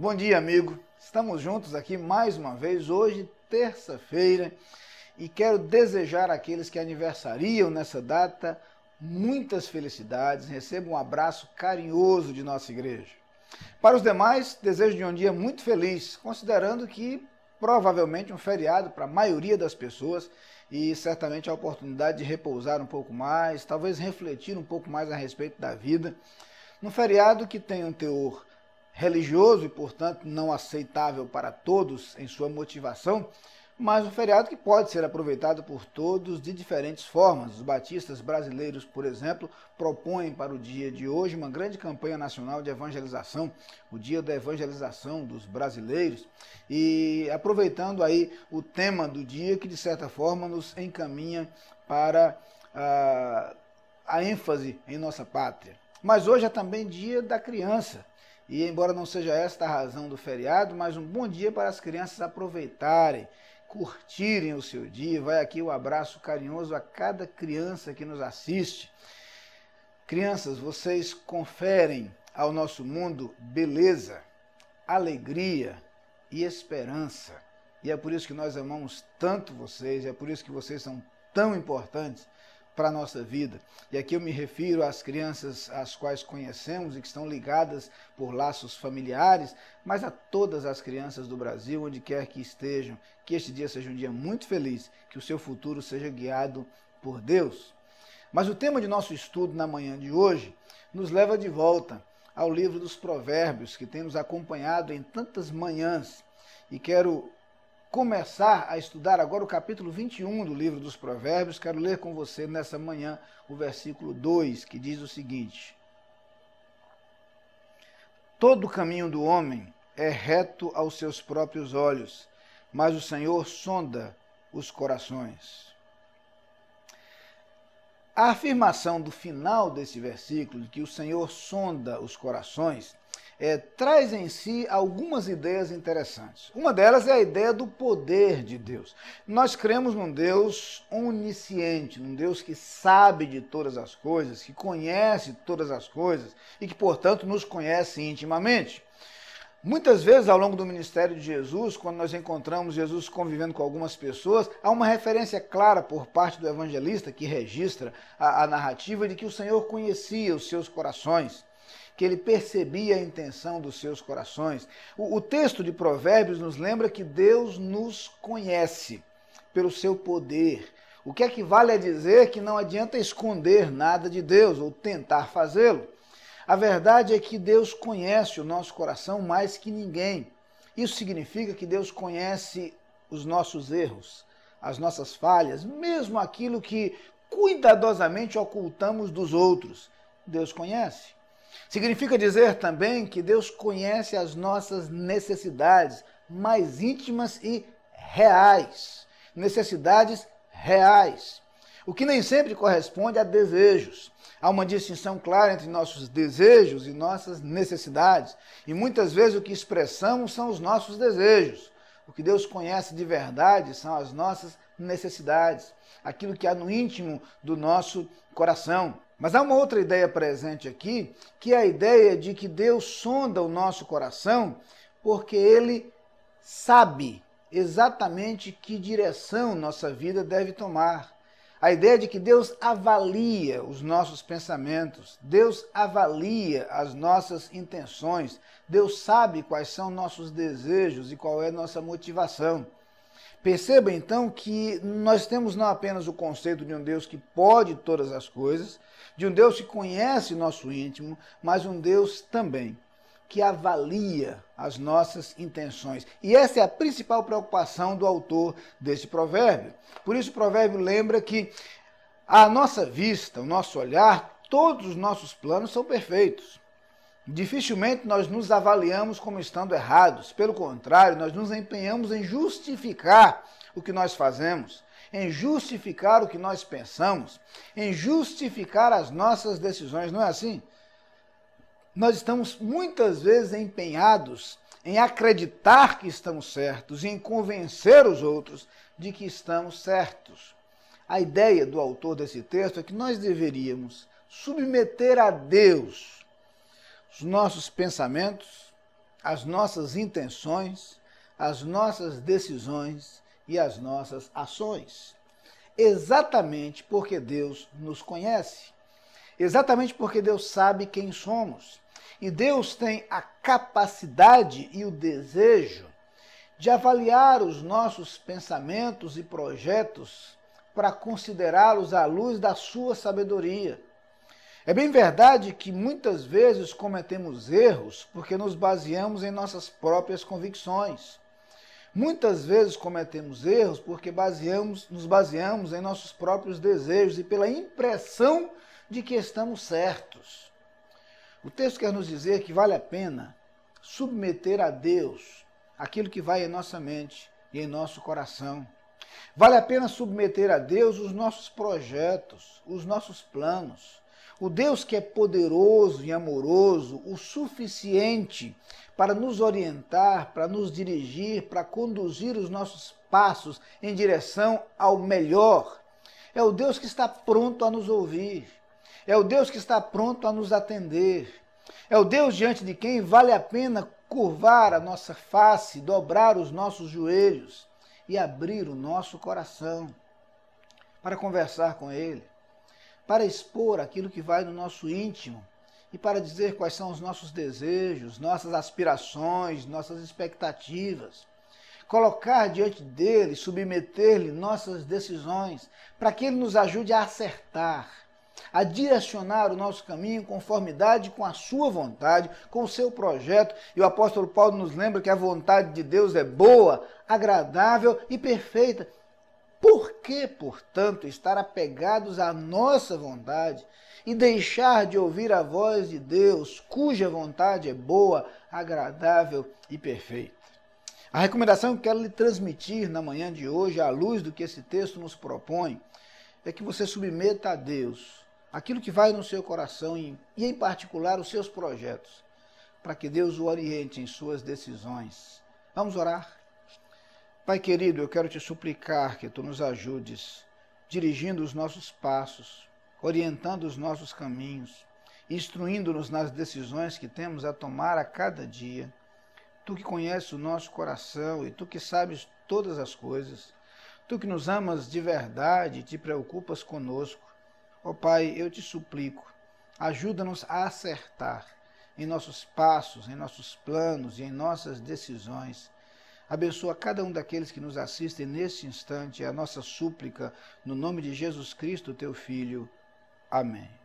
Bom dia, amigo. Estamos juntos aqui mais uma vez, hoje, terça-feira, e quero desejar àqueles que aniversariam nessa data muitas felicidades, recebam um abraço carinhoso de nossa igreja. Para os demais, desejo de um dia muito feliz, considerando que provavelmente um feriado para a maioria das pessoas e certamente a oportunidade de repousar um pouco mais, talvez refletir um pouco mais a respeito da vida. Num feriado que tem um teor religioso e, portanto, não aceitável para todos em sua motivação, mas um feriado que pode ser aproveitado por todos de diferentes formas. Os batistas brasileiros, por exemplo, propõem para o dia de hoje uma grande campanha nacional de evangelização, o Dia da Evangelização dos Brasileiros, e aproveitando aí o tema do dia que, de certa forma, nos encaminha para a ênfase em nossa pátria. Mas hoje é também Dia da Criança. E embora não seja esta a razão do feriado, mas um bom dia para as crianças aproveitarem, curtirem o seu dia. Vai aqui o abraço carinhoso a cada criança que nos assiste. Crianças, vocês conferem ao nosso mundo beleza, alegria e esperança. E é por isso que nós amamos tanto vocês, é por isso que vocês são tão importantes para a nossa vida. E aqui eu me refiro às crianças às quais conhecemos e que estão ligadas por laços familiares, mas a todas as crianças do Brasil, onde quer que estejam, que este dia seja um dia muito feliz, que o seu futuro seja guiado por Deus. Mas o tema de nosso estudo na manhã de hoje nos leva de volta ao livro dos Provérbios, que tem nos acompanhado em tantas manhãs, e quero começar a estudar agora o capítulo 21 do livro dos Provérbios. Quero ler com você nessa manhã o versículo 2, que diz o seguinte: todo o caminho do homem é reto aos seus próprios olhos, mas o Senhor sonda os corações. A afirmação do final desse versículo, de que o Senhor sonda os corações, traz em si algumas ideias interessantes. Uma delas é a ideia do poder de Deus. Nós cremos num Deus onisciente, num Deus que sabe de todas as coisas, que conhece todas as coisas e que, portanto, nos conhece intimamente. Muitas vezes, ao longo do ministério de Jesus, quando nós encontramos Jesus convivendo com algumas pessoas, há uma referência clara por parte do evangelista que registra a narrativa de que o Senhor conhecia os seus corações, que ele percebia a intenção dos seus corações. O texto de Provérbios nos lembra que Deus nos conhece pelo seu poder, o que equivale a dizer que não adianta esconder nada de Deus ou tentar fazê-lo. A verdade é que Deus conhece o nosso coração mais que ninguém. Isso significa que Deus conhece os nossos erros, as nossas falhas, mesmo aquilo que cuidadosamente ocultamos dos outros. Deus conhece. Significa dizer também que Deus conhece as nossas necessidades mais íntimas e reais. Necessidades reais. O que nem sempre corresponde a desejos. Há uma distinção clara entre nossos desejos e nossas necessidades. E muitas vezes o que expressamos são os nossos desejos. O que Deus conhece de verdade são as nossas necessidades. Aquilo que há no íntimo do nosso coração. Mas há uma outra ideia presente aqui, que é a ideia de que Deus sonda o nosso coração porque Ele sabe exatamente que direção nossa vida deve tomar. A ideia de que Deus avalia os nossos pensamentos, Deus avalia as nossas intenções, Deus sabe quais são nossos desejos e qual é nossa motivação. Perceba então que nós temos não apenas o conceito de um Deus que pode todas as coisas, de um Deus que conhece nosso íntimo, mas um Deus também que avalia as nossas intenções. E essa é a principal preocupação do autor deste provérbio. Por isso o provérbio lembra que à nossa vista, o nosso olhar, todos os nossos planos são perfeitos. Dificilmente nós nos avaliamos como estando errados. Pelo contrário, nós nos empenhamos em justificar o que nós fazemos, em justificar o que nós pensamos, em justificar as nossas decisões. Não é assim? Nós estamos muitas vezes empenhados em acreditar que estamos certos e em convencer os outros de que estamos certos. A ideia do autor desse texto é que nós deveríamos submeter a Deus os nossos pensamentos, as nossas intenções, as nossas decisões e as nossas ações. Exatamente porque Deus nos conhece. Exatamente porque Deus sabe quem somos. E Deus tem a capacidade e o desejo de avaliar os nossos pensamentos e projetos para considerá-los à luz da sua sabedoria. É bem verdade que muitas vezes cometemos erros porque nos baseamos em nossas próprias convicções. Muitas vezes cometemos erros porque nos baseamos em nossos próprios desejos e pela impressão de que estamos certos. O texto quer nos dizer que vale a pena submeter a Deus aquilo que vai em nossa mente e em nosso coração. Vale a pena submeter a Deus os nossos projetos, os nossos planos. O Deus que é poderoso e amoroso o suficiente para nos orientar, para nos dirigir, para conduzir os nossos passos em direção ao melhor. É o Deus que está pronto a nos ouvir. É o Deus que está pronto a nos atender. É o Deus diante de quem vale a pena curvar a nossa face, dobrar os nossos joelhos e abrir o nosso coração para conversar com Ele, para expor aquilo que vai no nosso íntimo e para dizer quais são os nossos desejos, nossas aspirações, nossas expectativas. Colocar diante dele, submeter-lhe nossas decisões, para que ele nos ajude a acertar, a direcionar o nosso caminho em conformidade com a sua vontade, com o seu projeto. E o apóstolo Paulo nos lembra que a vontade de Deus é boa, agradável e perfeita. Por que, portanto, estar apegados à nossa vontade e deixar de ouvir a voz de Deus, cuja vontade é boa, agradável e perfeita? A recomendação que quero lhe transmitir na manhã de hoje, à luz do que esse texto nos propõe, é que você submeta a Deus aquilo que vai no seu coração e, em particular, os seus projetos, para que Deus o oriente em suas decisões. Vamos orar? Pai querido, eu quero te suplicar que tu nos ajudes, dirigindo os nossos passos, orientando os nossos caminhos, instruindo-nos nas decisões que temos a tomar a cada dia. Tu que conheces o nosso coração e tu que sabes todas as coisas, tu que nos amas de verdade e te preocupas conosco, ó Pai, eu te suplico, ajuda-nos a acertar em nossos passos, em nossos planos e em nossas decisões. Abençoa cada um daqueles que nos assistem neste instante, a nossa súplica, no nome de Jesus Cristo, teu Filho. Amém.